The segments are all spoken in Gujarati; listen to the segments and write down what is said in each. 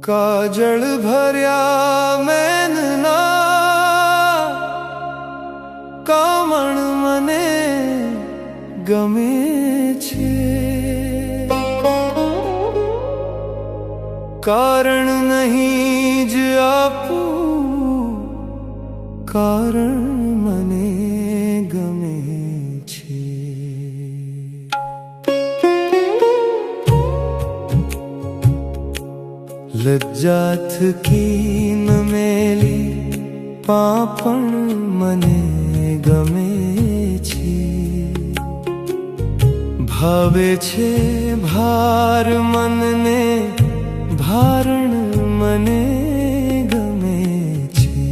કાજળ ભર્યા મેનના કામણ મને ગમે છે, કારણ નહીં જ આપું, કારણ મને ગમે છે। લજ્જા થકી ન મેલી પાપણ મને ગમે છે, ભાવે છે ભાર મનને ભારણ મને ગમે છે।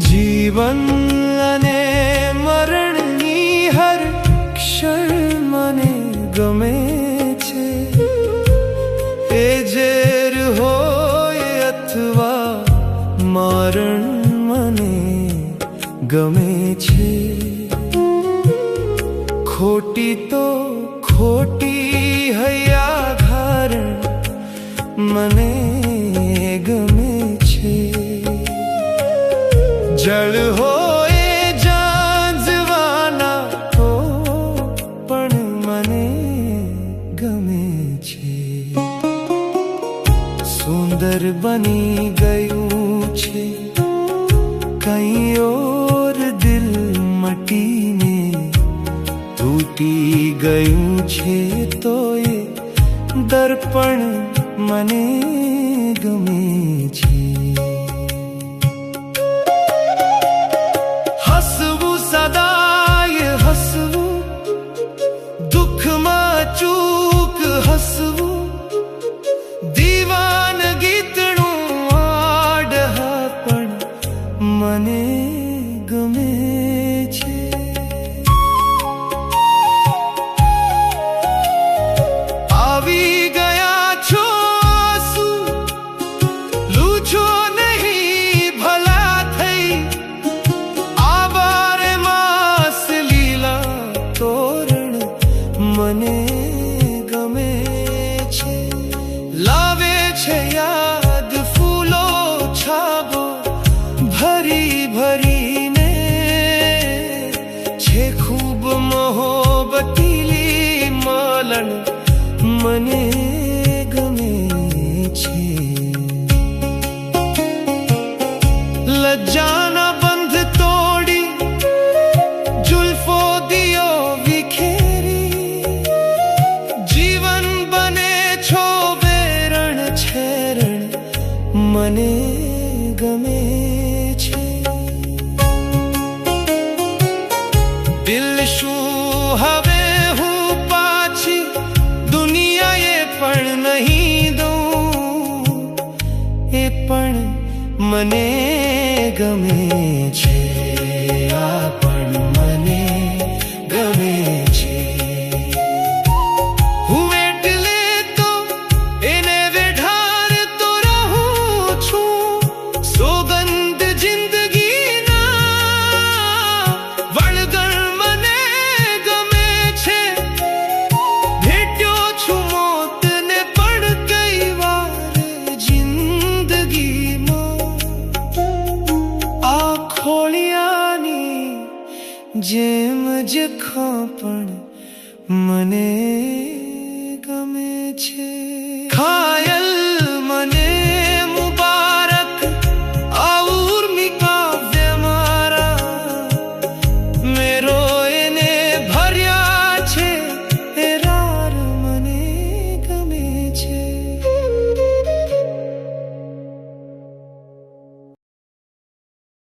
જીવન અને મરણની હર ક્ષણ મને ગમે છે, એ ઝેર હોય અથવા મારણ મને ગમે છે। ખોટી તો ખોટી હૈયા ધારણ મને ગમે છે, જળ હોય જાંજવાના તો પણ મને ગમે છે। સુંદર બની ગયું છે કઈ ઓર દિલ મટીને, તૂટી ગયું છે તો એ દર્પણ મને ગમે છે। હસવું સદાય હસવું, દુઃખમાં ચૂક હસવું, દીવાન ગીતનું આડહ પણ મને ગમે છે। આવી ગયા છો શું લૂછો નહીં ભલા થઈ, આવારે માસ લીલા તોરણ મને ગમે છે। લાવે છે યાદ ફૂલો છાબો ભરી ભરીને, છે ખૂબ મોહબતીલી માલણ મને ગમે છે। લજ્જાના બંધ તોડી જુલ્ફો દિયો વિખેરી, જીવન બને છો બેરણ છેરણ મને ગમે છે। દિલ શું હવે હું પાછી દુનિયાએ પણ નહીં દઉં, એ પણ મને ગમે છે, આ પણ મને ગમે છે। હું એટલે તો એને વેઢાર તો રહું છું, સોગંદ જિંદગીના વળગણ મને ગમે છે। ભેટ્યો છું મોતને પણ કઈ વાર જિંદગીમાં, આ ખોળિયાની જેમ જ ખાપણ મને ગમે છે। ખાય